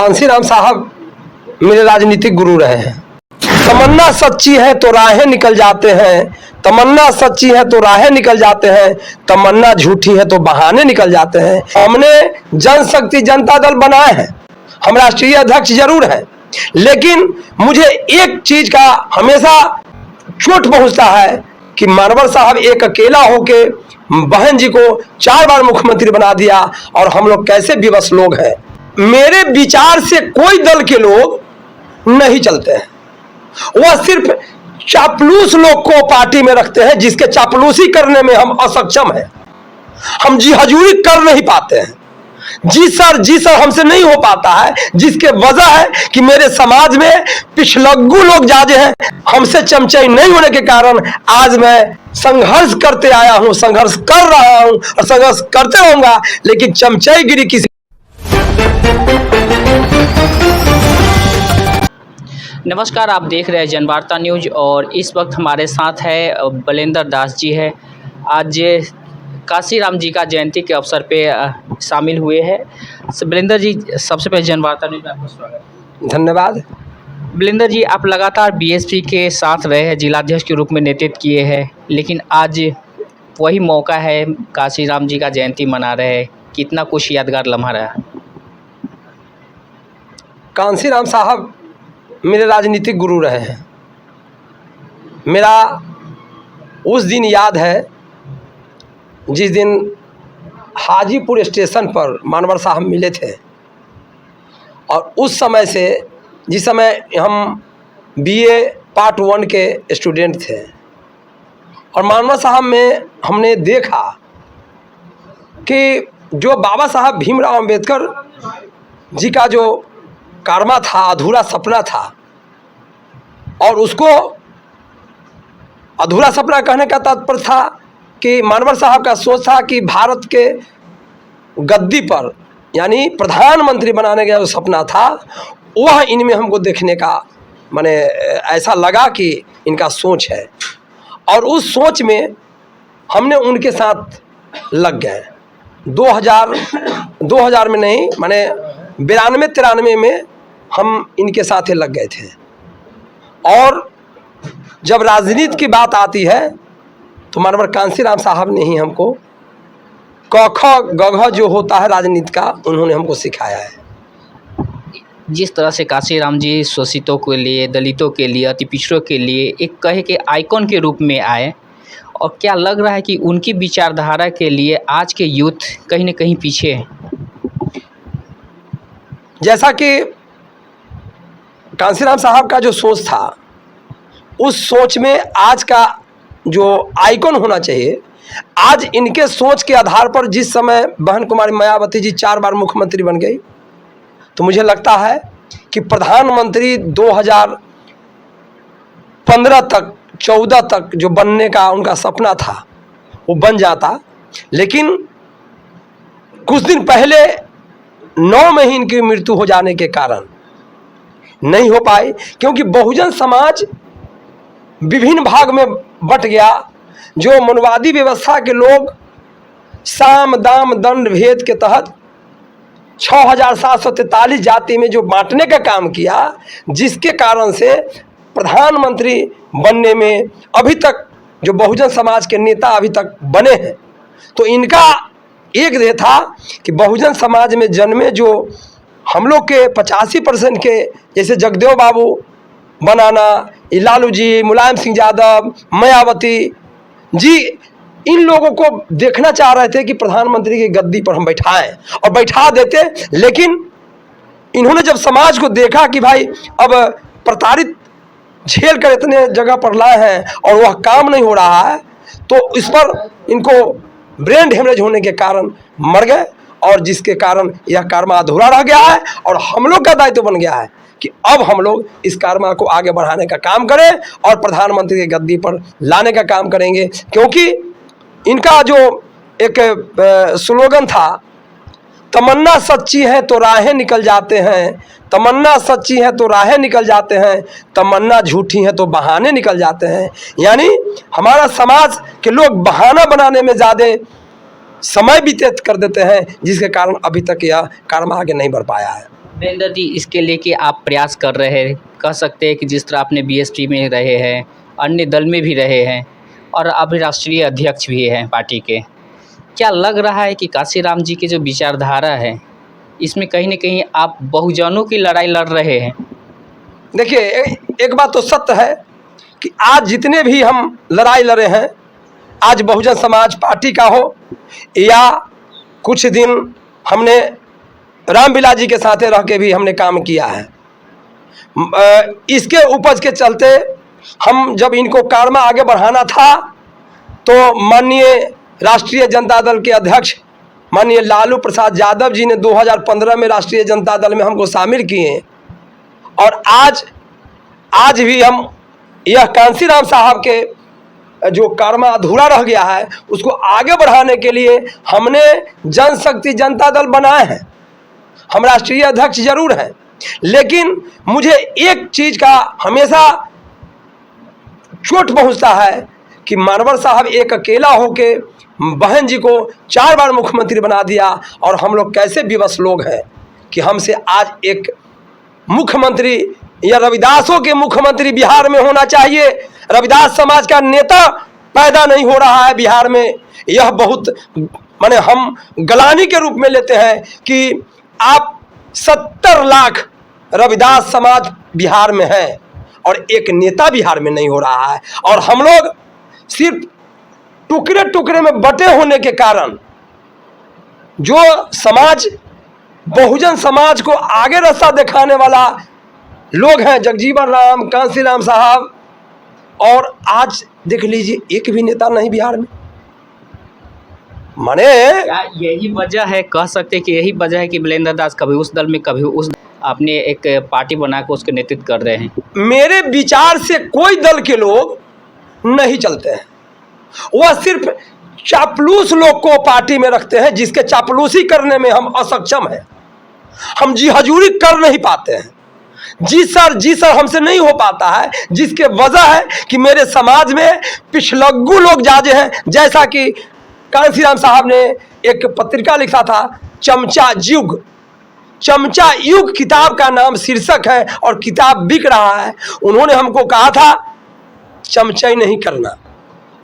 कांसीराम साहब मेरे राजनीतिक गुरु रहे हैं। तमन्ना सच्ची है तो राहें निकल जाते हैं, तमन्ना सच्ची है तो राहें निकल जाते हैं, तमन्ना झूठी है तो बहाने निकल जाते हैं। हमने जनशक्ति जनता दल बनाए हैं, हम राष्ट्रीय अध्यक्ष जरूर हैं, लेकिन मुझे एक चीज का हमेशा चोट पहुंचता है कि मानवर साहब एक अकेला होके बहन जी को 4 बार मुख्यमंत्री बना दिया और हम लोग कैसे विवश लोग हैं। मेरे विचार से कोई दल के लोग नहीं चलते हैं, वह सिर्फ चापलूस लोग को पार्टी में रखते हैं, जिसके चापलूसी करने में हम असक्षम हैं। हम जी हजूरी कर नहीं पाते हैं, जी सर हमसे नहीं हो पाता है, जिसके वजह है कि मेरे समाज में पिछलग्गू लोग ज्यादा हैं। हमसे चमचाई नहीं होने के कारण आज मैं संघर्ष करते आया हूं, संघर्ष कर रहा हूं और संघर्ष करते रहूंगा, लेकिन चमचाईगिरी किसी। नमस्कार, आप देख रहे हैं जनवार्ता न्यूज और इस वक्त हमारे साथ है बलेंद्र दास जी है। आज कांसीराम जी का जयंती के अवसर पे शामिल हुए हैं। बलेंद्र जी, सबसे पहले जनवार्ता न्यूज में आपका स्वागत। धन्यवाद। बलेंद्र जी, आप लगातार बीएसपी के साथ रहे हैं, जिलाध्यक्ष के रूप में नेतृत्व किए हैं, लेकिन आज वही मौका है, कांसीराम जी का जयंती मना रहे हैं। कितना कुछ यादगार लम्हा रहा? कांसीराम साहब मेरे राजनीतिक गुरु रहे हैं। मेरा उस दिन याद है जिस दिन हाजीपुर स्टेशन पर मानवर साहब मिले थे, और उस समय से जिस समय हम बीए पार्ट 1 के स्टूडेंट थे, और मानवर साहब में हमने देखा कि जो बाबा साहब भीमराव अंबेडकर जी का जो कारमा था, अधूरा सपना था, और उसको अधूरा सपना कहने का तात्पर्य था कि मानवर साहब का सोच था कि भारत के गद्दी पर यानी प्रधानमंत्री बनाने का जो सपना था, वह इनमें हमको देखने का माने ऐसा लगा कि इनका सोच है, और उस सोच में हमने उनके साथ लग गए। 2000 में नहीं, माने 92-93 में हम इनके साथ ही लग गए थे। और जब राजनीति की बात आती है तो मानवर कांसीराम साहब ने ही हमको क ख ग घ जो होता है राजनीति का, उन्होंने हमको सिखाया है। जिस तरह से कांसीराम जी शोषितों के लिए, दलितों के लिए, अति पिछड़ों के लिए एक कहे के आइकॉन के रूप में आए, और क्या लग रहा है कि उनकी विचारधारा के लिए आज के यूथ कहीं न कहीं पीछे है? जैसा कि कांसीराम साहब का जो सोच था, उस सोच में आज का जो आइकॉन होना चाहिए, आज इनके सोच के आधार पर जिस समय बहन कुमारी मायावती जी 4 बार मुख्यमंत्री बन गई, तो मुझे लगता है कि प्रधानमंत्री 2015 तक 14 तक जो बनने का उनका सपना था वो बन जाता। लेकिन कुछ दिन पहले 9 में ही इनकी मृत्यु हो जाने के कारण नहीं हो पाई, क्योंकि बहुजन समाज विभिन्न भाग में बट गया। जो मनुवादी व्यवस्था के लोग साम दाम दंड भेद के तहत 6743 जाति में जो बांटने का काम किया, जिसके कारण से प्रधानमंत्री बनने में अभी तक जो बहुजन समाज के नेता अभी तक बने हैं, तो इनका एक ध्येय था कि बहुजन समाज में जन्मे जो हम लोग के 85% के, जैसे जगदेव बाबू बनाना, लालू जी, मुलायम सिंह यादव, मायावती जी, इन लोगों को देखना चाह रहे थे कि प्रधानमंत्री की गद्दी पर हम बैठाएं, और बैठा देते। लेकिन इन्होंने जब समाज को देखा कि भाई अब प्रताड़ित झेल कर इतने जगह पर लाए हैं और वह काम नहीं हो रहा है, तो इस पर इनको ब्रेन हेमरेज होने के कारण मर गए, और जिसके कारण यह कारमा अधूरा रह गया है। और हम लोग का दायित्व बन गया है कि अब हम लोग इस कारमा को आगे बढ़ाने का काम करें और प्रधानमंत्री की गद्दी पर लाने का काम करेंगे, क्योंकि इनका जो एक स्लोगन था, तमन्ना सच्ची है तो राहें निकल जाते हैं, तमन्ना सच्ची है तो राहें निकल जाते हैं, तमन्ना झूठी है तो बहाने निकल जाते हैं। यानी हमारा समाज के लोग बहाना बनाने में ज़्यादा समय व्यतीत कर देते हैं, जिसके कारण अभी तक यह कारमा आगे नहीं बढ़ पाया है। वीरेंद्र जी, इसके लेके आप प्रयास कर रहे हैं, कह सकते हैं कि जिस तरह आपने बीएसपी में रहे हैं, अन्य दल में भी रहे हैं और अभी राष्ट्रीय अध्यक्ष भी हैं पार्टी के, क्या लग रहा है कि काशीराम जी की जो विचारधारा है इसमें कहीं ना कहीं आप बहुजनों की लड़ाई लड़ रहे हैं? देखिए, एक बात तो सत्य है कि आज जितने भी हम लड़ाई लड़े हैं, आज बहुजन समाज पार्टी का हो या कुछ दिन हमने रामविलास जी के साथ रह के भी हमने काम किया है, इसके उपज के चलते हम जब इनको कार्य में आगे बढ़ाना था तो माननीय राष्ट्रीय जनता दल के अध्यक्ष माननीय लालू प्रसाद यादव जी ने 2015 में राष्ट्रीय जनता दल में हमको शामिल किए और आज भी हम यह कांसीराम साहब के जो कर्म अधूरा रह गया है उसको आगे बढ़ाने के लिए हमने जनशक्ति जनता दल बनाए हैं। हम राष्ट्रीय अध्यक्ष जरूर हैं, लेकिन मुझे एक चीज़ का हमेशा चोट पहुंचता है कि मानवर साहब एक अकेला होके बहन जी को 4 बार मुख्यमंत्री बना दिया और हम लोग कैसे विवश लोग हैं कि हमसे आज एक मुख्यमंत्री या रविदासों के मुख्यमंत्री बिहार में होना चाहिए। रविदास समाज का नेता पैदा नहीं हो रहा है बिहार में। यह बहुत माने हम गलानी के रूप में लेते हैं कि आप 70 लाख रविदास समाज बिहार में है और एक नेता बिहार में नहीं हो रहा है, और हम लोग सिर्फ टुकड़े टुकड़े में बटे होने के कारण जो समाज बहुजन समाज को आगे रास्ता दिखाने वाला लोग हैं, जगजीवन राम, कांसीराम साहब, और आज देख लीजिए एक भी नेता नहीं बिहार में। माने क्या यही वजह है, कह सकते हैं कि यही वजह है कि वीरेंद्र दास कभी उस दल में कभी उस, आपने एक पार्टी बनाकर उसके नेतृत्व कर रहे हैं? मेरे विचार से कोई दल के लोग नहीं चलते हैं, वह सिर्फ चापलूस लोग को पार्टी में रखते हैं जिसके चापलूसी करने में हम असक्षम हैं। हम जी हजूरी कर नहीं पाते हैं, जी सर हमसे नहीं हो पाता है, जिसके वजह है कि मेरे समाज में पिछलग्गू लोग जाजे हैं। जैसा कि कांसीराम साहब ने एक पत्रिका लिखा था, चमचा युग किताब का नाम शीर्षक है और किताब बिक रहा है। उन्होंने हमको कहा था चमचाई नहीं करना,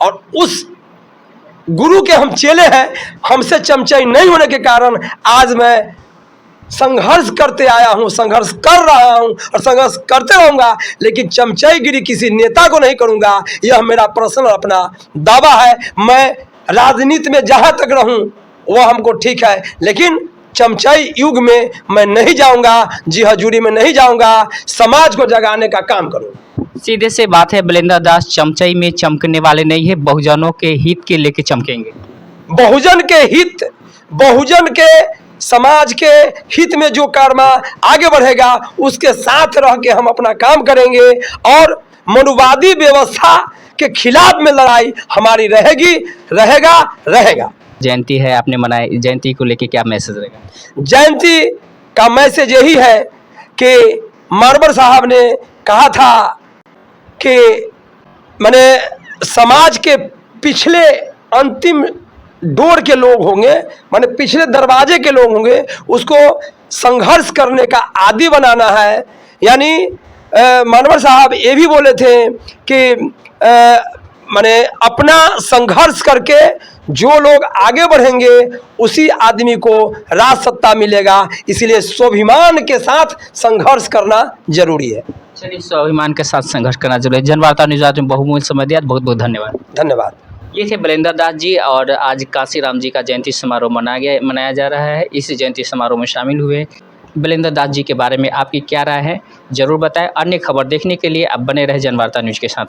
और उस गुरु के हम चेले हैं। हमसे चमचाई नहीं होने के कारण आज मैं संघर्ष करते आया हूं, संघर्ष कर रहा हूं और संघर्ष करते रहूंगा, लेकिन चमचाईगिरी किसी नेता को नहीं करूंगा। यह मेरा पर्सनल अपना दावा है। मैं राजनीति में जहां तक रहूं वह हमको ठीक है, लेकिन चमचाई युग में मैं नहीं जाऊंगा, जी हजूरी में नहीं जाऊंगा। समाज को जगाने का काम करूंगा। सीधे से बात है, वीरेंद्र दास चमचाई में चमकने वाले नहीं है, बहुजनों के हित के लेके चमकेंगे। बहुजन के हित, बहुजन के समाज के हित में जो कर्म आगे बढ़ेगा उसके साथ रह के हम अपना काम करेंगे, और मनुवादी व्यवस्था के खिलाफ में लड़ाई हमारी रहेगा। जयंती है आपने मनाई, जयंती को लेके क्या मैसेज रहेगा? जयंती का मैसेज यही है कि मारवर साहब ने कहा था कि माने समाज के पिछले अंतिम डोर के लोग होंगे, माने पिछले दरवाजे के लोग होंगे, उसको संघर्ष करने का आदी बनाना है। यानी मानवर साहब ये भी बोले थे कि माने अपना संघर्ष करके जो लोग आगे बढ़ेंगे उसी आदमी को राज सत्ता मिलेगा, इसलिए स्वाभिमान के साथ संघर्ष करना जरूरी है। चलिए, स्वाभिमान के साथ संघर्ष करना जरूरी है। जनवार्ता न्यूज़ में बहुमूल्य समय दिया, बहुत बहुत धन्यवाद। धन्यवाद। ये थे वीरेंद्र दास जी, और आज काशीराम जी का जयंती समारोह मनाया जा रहा है। इस जयंती समारोह में शामिल हुए वीरेंद्र दास जी के बारे में आपकी क्या राय है, जरूर बताएं। अन्य खबर देखने के लिए आप बने रहे जनवार्ता न्यूज़ के साथ।